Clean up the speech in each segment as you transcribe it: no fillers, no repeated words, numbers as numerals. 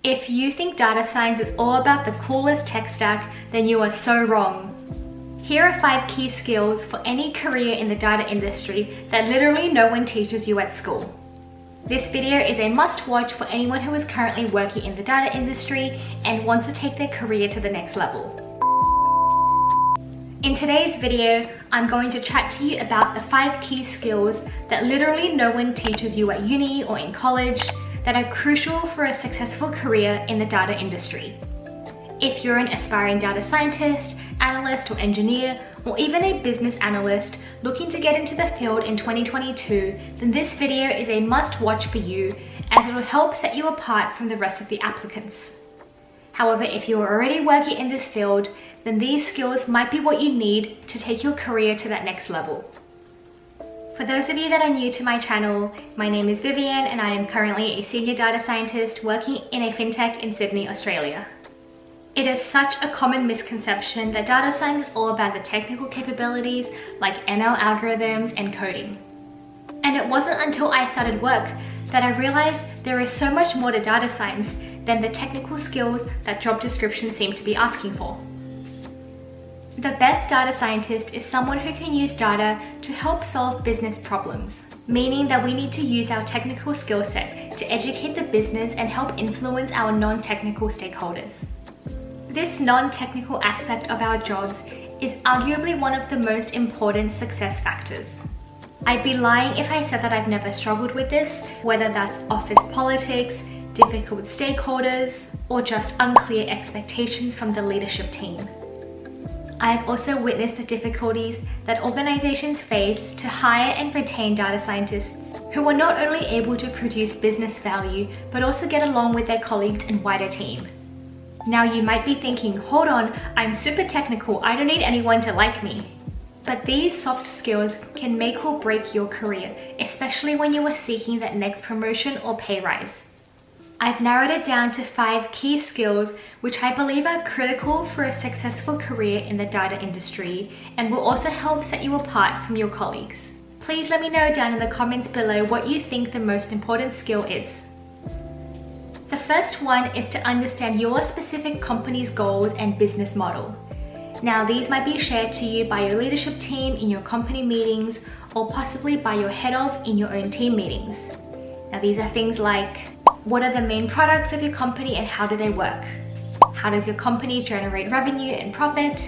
If you think data science is all about the coolest tech stack, then you are so wrong. Here are 5 key skills for any career in the data industry that literally no one teaches you at school. This video is a must-watch for anyone who is currently working in the data industry and wants to take their career to the next level. In today's video, I'm going to chat to you about the 5 key skills that literally no one teaches you at uni or in college that are crucial for a successful career in the data industry. If you're an aspiring data scientist, analyst or engineer, or even a business analyst looking to get into the field in 2022, then this video is a must-watch for you as it will help set you apart from the rest of the applicants. However, if you are already working in this field, then these skills might be what you need to take your career to that next level. For those of you that are new to my channel, my name is Vivian and I am currently a senior data scientist working in a fintech in Sydney, Australia. It is such a common misconception that data science is all about the technical capabilities like ML algorithms and coding. And it wasn't until I started work that I realized there is so much more to data science than the technical skills that job descriptions seem to be asking for. The best data scientist is someone who can use data to help solve business problems, meaning that we need to use our technical skill set to educate the business and help influence our non-technical stakeholders. This non-technical aspect of our jobs is arguably one of the most important success factors. I'd be lying if I said that I've never struggled with this, whether that's office politics, difficult stakeholders, or just unclear expectations from the leadership team. I have also witnessed the difficulties that organizations face to hire and retain data scientists who are not only able to produce business value, but also get along with their colleagues and wider team. Now you might be thinking, hold on, I'm super technical, I don't need anyone to like me. But these soft skills can make or break your career, especially when you are seeking that next promotion or pay rise. I've narrowed it down to 5 key skills which I believe are critical for a successful career in the data industry and will also help set you apart from your colleagues. Please let me know down in the comments below what you think the most important skill is. The first one is to understand your specific company's goals and business model. Now these might be shared to you by your leadership team in your company meetings or possibly by your head of in your own team meetings. Now these are things like, what are the main products of your company and how do they work? How does your company generate revenue and profit?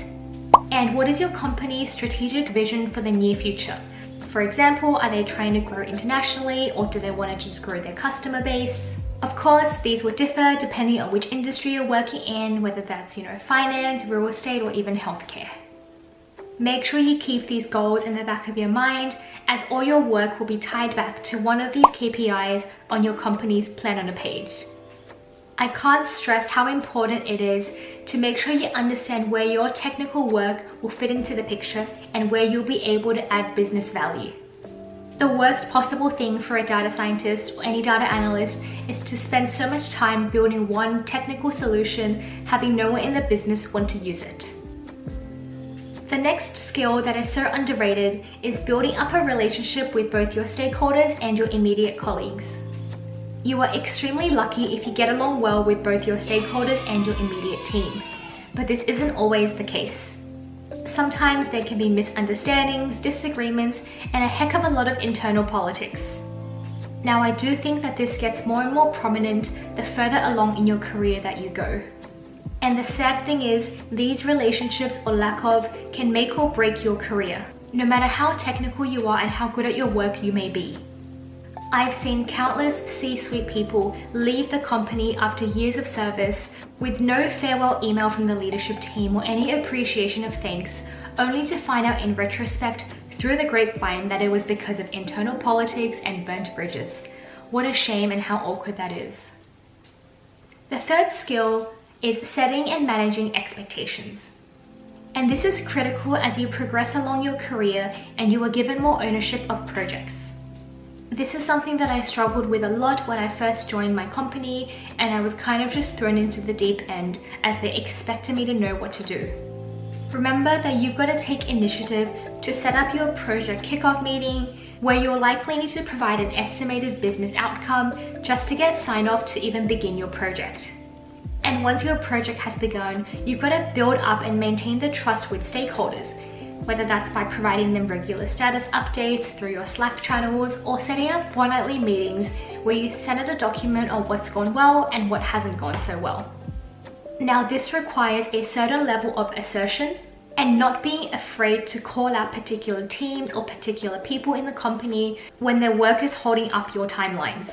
And what is your company's strategic vision for the near future? For example, are they trying to grow internationally or do they want to just grow their customer base? Of course, these will differ depending on which industry you're working in, whether that's, finance, real estate, or even healthcare. Make sure you keep these goals in the back of your mind as all your work will be tied back to one of these KPIs on your company's plan on a page. I can't stress how important it is to make sure you understand where your technical work will fit into the picture and where you'll be able to add business value. The worst possible thing for a data scientist or any data analyst is to spend so much time building one technical solution, having no one in the business want to use it. The next skill that is so underrated is building up a relationship with both your stakeholders and your immediate colleagues. You are extremely lucky if you get along well with both your stakeholders and your immediate team, but this isn't always the case. Sometimes there can be misunderstandings, disagreements, and a heck of a lot of internal politics. Now I do think that this gets more and more prominent the further along in your career that you go. And the sad thing is, these relationships or lack of can make or break your career, no matter how technical you are and how good at your work you may be. I've seen countless C-suite people leave the company after years of service with no farewell email from the leadership team or any appreciation of thanks, only to find out in retrospect through the grapevine that it was because of internal politics and burnt bridges. What a shame and how awkward that is. The third skill is setting and managing expectations. And this is critical as you progress along your career and you are given more ownership of projects. This is something that I struggled with a lot when I first joined my company, and I was kind of just thrown into the deep end as they expected me to know what to do. Remember that you've got to take initiative to set up your project kickoff meeting, where you'll likely need to provide an estimated business outcome just to get sign off to even begin your project. And once your project has begun, you've got to build up and maintain the trust with stakeholders, whether that's by providing them regular status updates through your Slack channels or setting up fortnightly meetings where you send out a document on what's gone well and what hasn't gone so well. Now, this requires a certain level of assertion and not being afraid to call out particular teams or particular people in the company when their work is holding up your timelines.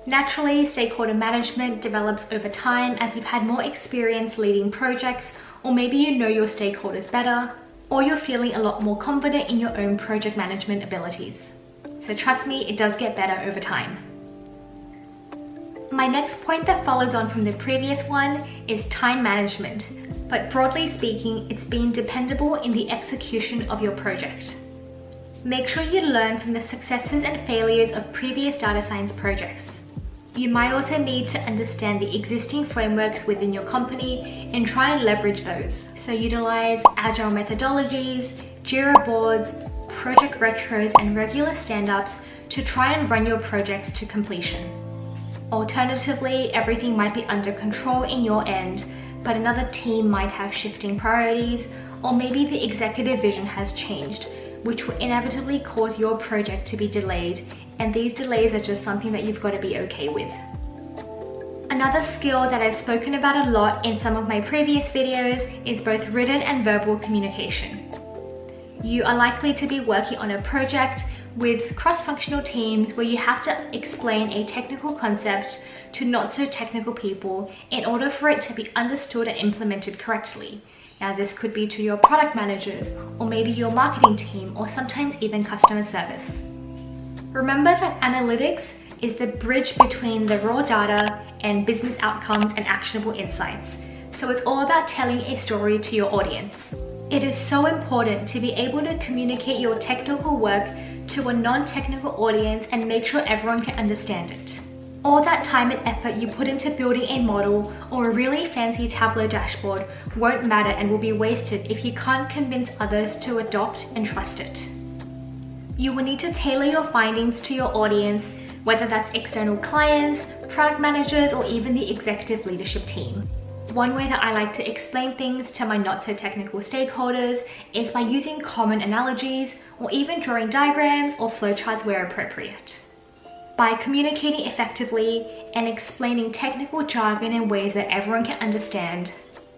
Naturally, stakeholder management develops over time as you've had more experience leading projects, or maybe you know your stakeholders better, or you're feeling a lot more confident in your own project management abilities. So trust me, it does get better over time. My next point that follows on from the previous one is time management, but broadly speaking, it's being dependable in the execution of your project. Make sure you learn from the successes and failures of previous data science projects. You might also need to understand the existing frameworks within your company and try and leverage those. So utilize agile methodologies, Jira boards, project retros, and regular stand-ups to try and run your projects to completion. Alternatively, everything might be under control in your end, but another team might have shifting priorities, or maybe the executive vision has changed, which will inevitably cause your project to be delayed, and these delays are just something that you've got to be okay with. Another skill that I've spoken about a lot in some of my previous videos is both written and verbal communication. You are likely to be working on a project with cross-functional teams where you have to explain a technical concept to not so technical people in order for it to be understood and implemented correctly. Now, this could be to your product managers, or maybe your marketing team, or sometimes even customer service. Remember that analytics is the bridge between the raw data and business outcomes and actionable insights. So it's all about telling a story to your audience. It is so important to be able to communicate your technical work to a non-technical audience and make sure everyone can understand it. All that time and effort you put into building a model or a really fancy Tableau dashboard won't matter and will be wasted if you can't convince others to adopt and trust it. You will need to tailor your findings to your audience, whether that's external clients, product managers, or even the executive leadership team. One way that I like to explain things to my not so technical stakeholders is by using common analogies or even drawing diagrams or flowcharts where appropriate. By communicating effectively and explaining technical jargon in ways that everyone can understand,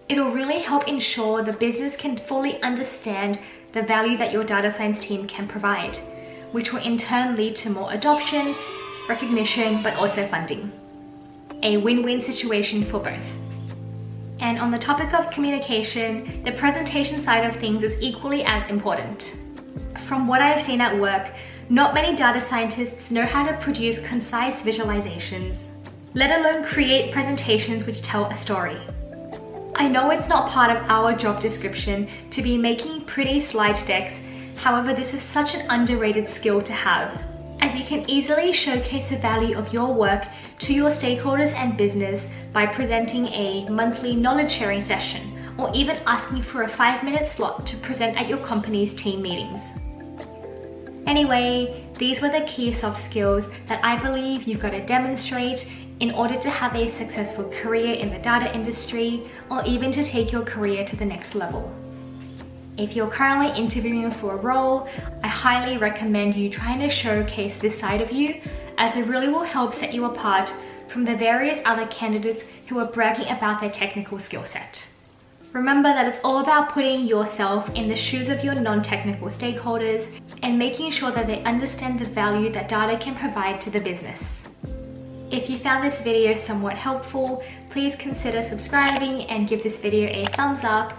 it'll really help ensure the business can fully understand the value that your data science team can provide, which will in turn lead to more adoption, recognition, but also funding. A win-win situation for both. And on the topic of communication, the presentation side of things is equally as important. From what I've seen at work, not many data scientists know how to produce concise visualizations, let alone create presentations which tell a story. I know it's not part of our job description to be making pretty slide decks, however, this is such an underrated skill to have, as you can easily showcase the value of your work to your stakeholders and business by presenting a monthly knowledge sharing session, or even asking for a 5-minute slot to present at your company's team meetings. Anyway, these were the key soft skills that I believe you've got to demonstrate in order to have a successful career in the data industry, or even to take your career to the next level. If you're currently interviewing for a role, I highly recommend you trying to showcase this side of you, as it really will help set you apart from the various other candidates who are bragging about their technical skill set. Remember that it's all about putting yourself in the shoes of your non-technical stakeholders and making sure that they understand the value that data can provide to the business. If you found this video somewhat helpful, please consider subscribing and give this video a thumbs up.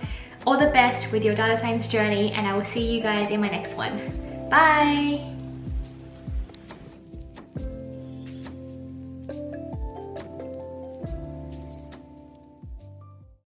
All the best with your data science journey, and I will see you guys in my next one. Bye!